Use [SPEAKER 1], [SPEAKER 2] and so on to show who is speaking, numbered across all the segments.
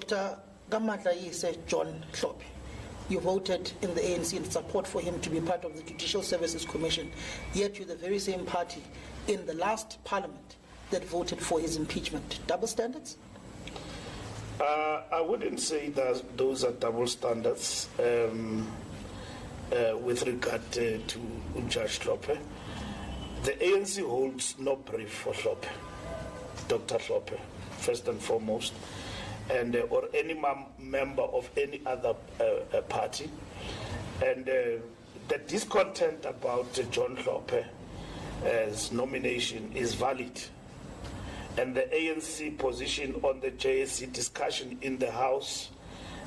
[SPEAKER 1] Dr. Gamadlayise John Hlophe, you voted in the ANC in support for him to be part of the Judicial Services Commission, yet you're the very same party in the last parliament that voted for his impeachment. Double standards?
[SPEAKER 2] I wouldn't say that those are double standards with regard to Judge Hlophe. The ANC holds no brief for Hlophe, Dr. Hlophe, first and foremost, and or any member of any other party. And the discontent about John Hlophe's nomination is valid. And the ANC position on the JSE discussion in the House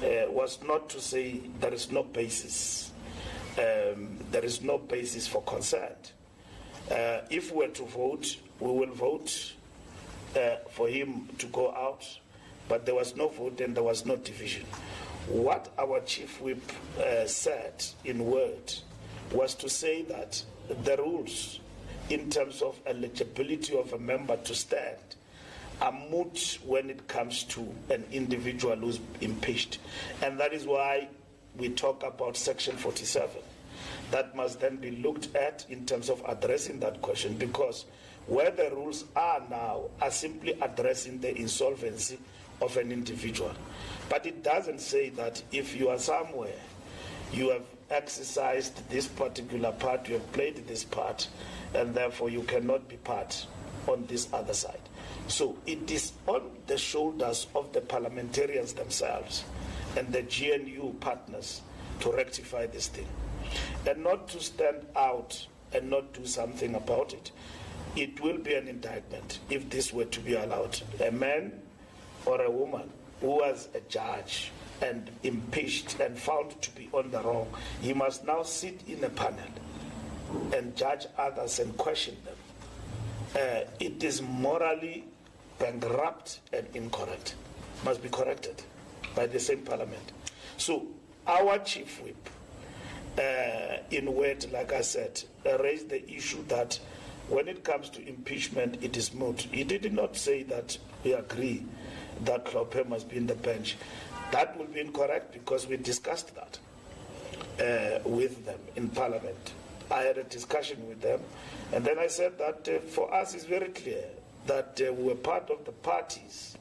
[SPEAKER 2] was not to say there is no basis. There is no basis for concern. If we were to vote, we will vote for him to go out, but there was no vote and there was no division. What our chief whip said in word was to say that the rules in terms of eligibility of a member to stand are moot when it comes to an individual who's impeached. And that is why we talk about Section 47. That must then be looked at in terms of addressing that question, because where the rules are now are simply addressing the insolvency of an individual. But it doesn't say that if you are somewhere, you have exercised this particular part, you have played this part, and therefore you cannot be part on this other side. So it is on the shoulders of the parliamentarians themselves and the GNU partners to rectify this thing, and not to stand out and not do something about it. It will be an indictment if this were to be allowed. A man or a woman who was a judge and impeached and found to be on the wrong, he must now sit in a panel and judge others and question them. It is morally bankrupt and incorrect. Must be corrected by the same parliament. So our chief whip, in word, like I said, raised the issue that when it comes to impeachment, it is moot. He did not say that we agree that Hlophe must be in the bench. That will be incorrect because we discussed that with them in Parliament. I had a discussion with them, and then I said that for us it's very clear that we were part of the parties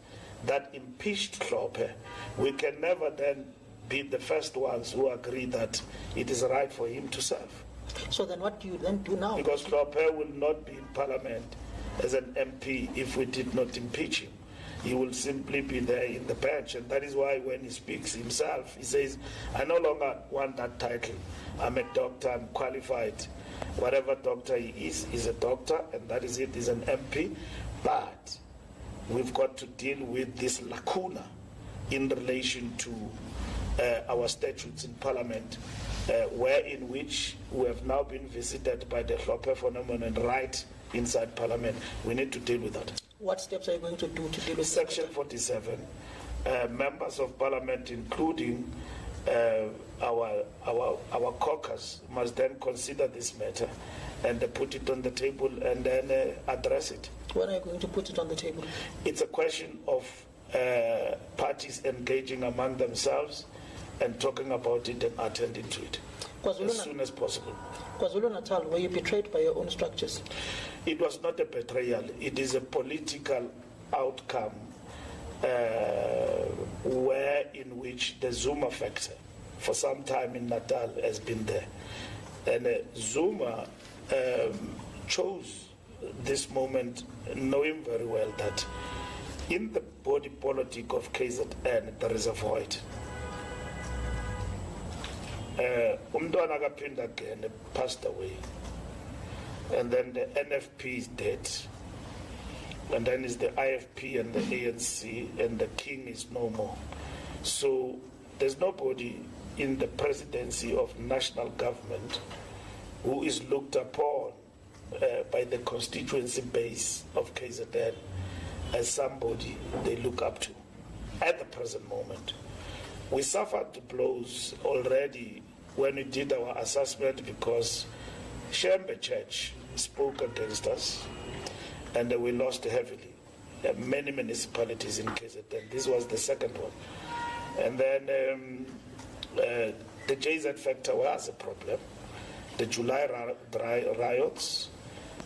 [SPEAKER 2] that impeached Hlophe. We can never then be the first ones who agree that it is right for him to serve.
[SPEAKER 1] So then what do you then do now?
[SPEAKER 2] Because Hlophe will not be in Parliament as an MP if we did not impeach him. He will simply be there in the bench, and that is why when he speaks himself, he says, I no longer want that title. I'm a doctor, I'm qualified. Whatever doctor he is a doctor, and that is it, he's an MP. But we've got to deal with this lacuna in relation to our statutes in Parliament, where in which we have now been visited by the Hlophe phenomenon right inside Parliament. We need to deal with that.
[SPEAKER 1] What steps are you going to do to deal with
[SPEAKER 2] Section 47? Members of Parliament, including our caucus, must then consider this matter and put it on the table and then address it.
[SPEAKER 1] When are you going to put it on the table?
[SPEAKER 2] It's a question of parties engaging among themselves and talking about it and attending to it as soon as possible.
[SPEAKER 1] KwaZulu-Natal, were you betrayed by your own structures?
[SPEAKER 2] It was not a betrayal. It is a political outcome where in which the Zuma factor for some time in Natal has been there. And Zuma chose this moment knowing very well that in the body politic of KZN there is a void. Umntwana kaPhinda again passed away, and then the NFP is dead, and then is the IFP and the ANC, and the king is no more. So there's nobody in the presidency of national government who is looked upon by the constituency base of KZN as somebody they look up to at the present moment. We suffered the blows already when we did our assessment because Shembe Church spoke against us and we lost heavily. There are many municipalities in KZN. This was the second one. And then the JZ factor was a problem. The July riots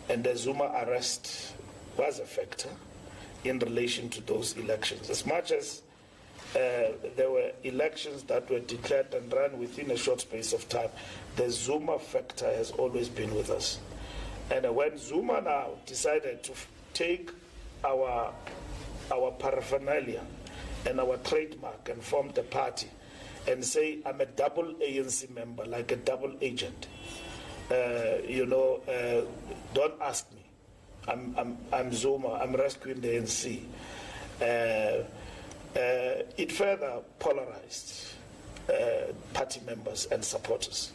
[SPEAKER 2] and the Zuma arrest was a factor in relation to those elections. As much as there were elections that were declared and run within a short space of time, the Zuma factor has always been with us. And when Zuma now decided to take our paraphernalia and our trademark and form the party and say, I'm a double ANC member, like a double agent, don't ask me. I'm Zuma, I'm rescuing the ANC. It further polarized party members and supporters.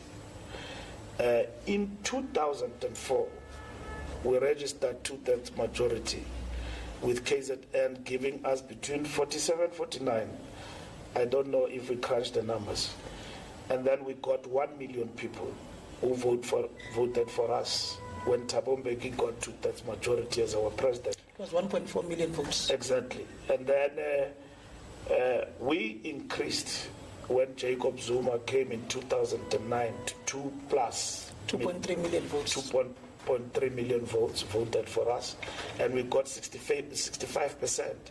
[SPEAKER 2] In 2004, we registered 2/3 majority with KZN giving us between 47, 49. I don't know if we crunched the numbers. And then we got 1 million people who voted for us when Thabo Mbeki got 2/3 majority as our president.
[SPEAKER 1] It was 1.4 million votes.
[SPEAKER 2] Exactly. And then we increased when Jacob Zuma came in 2009 to
[SPEAKER 1] 2.3 million votes.
[SPEAKER 2] 2.3 million votes voted for us, and we got 65%.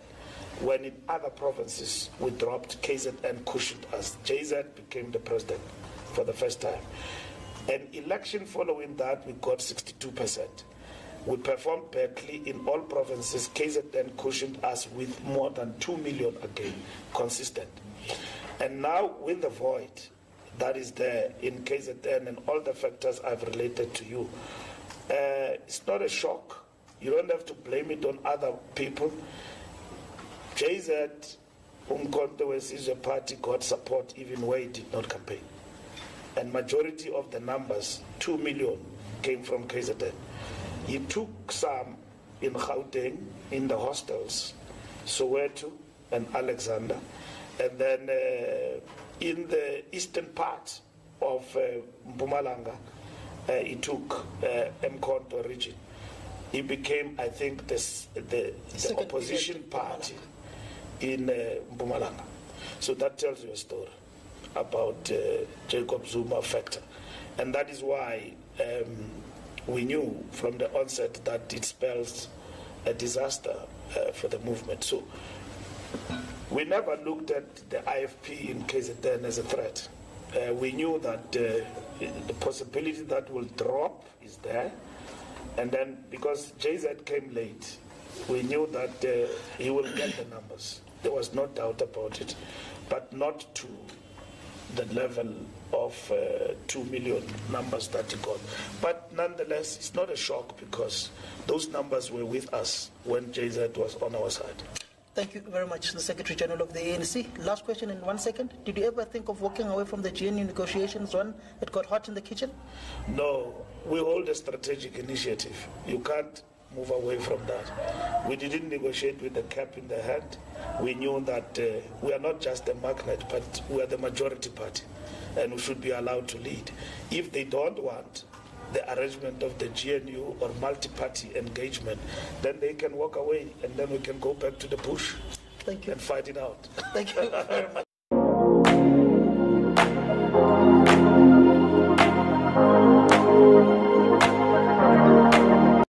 [SPEAKER 2] When in other provinces we dropped, KZN cushioned us. JZ became the president for the first time. An election following that, we got 62%. We performed badly in all provinces. KZN cushioned us with more than 2 million again, consistent. And now with the void that is there in KZN and all the factors I've related to you, it's not a shock. You don't have to blame it on other people. JZ, Umkhonto weSizwe Party, got support even where he did not campaign. And majority of the numbers, 2 million, came from KZN. He took some in Gauteng, in the hostels, Soweto and Alexander. And then in the eastern part of Mpumalanga, he took Umkhonto region. He became, I think, the opposition party in Mpumalanga. So that tells you a story about Jacob Zuma factor. And that is why we knew from the onset that it spells a disaster for the movement. So we never looked at the IFP in KZN as a threat. We knew that the possibility that will drop is there. And then because JZ came late, we knew that he will get the numbers. There was no doubt about it, but not to the level of 2 million numbers that he got. But nonetheless, it's not a shock because those numbers were with us when JZ was on our side.
[SPEAKER 1] Thank you very much, the Secretary General of the ANC. Last question in 1 second. Did you ever think of walking away from the GNU negotiations when it got hot in the kitchen?
[SPEAKER 2] No, we hold a strategic initiative. You can't move away from that. We didn't negotiate with the cap in the hand. We knew that we are not just a magnet, but we are the majority party, and we should be allowed to lead. If they don't want the arrangement of the GNU or multi-party engagement, then they can walk away, and then we can go back to the bush.
[SPEAKER 1] Thank you.
[SPEAKER 2] And fight it out.
[SPEAKER 1] Thank you very much.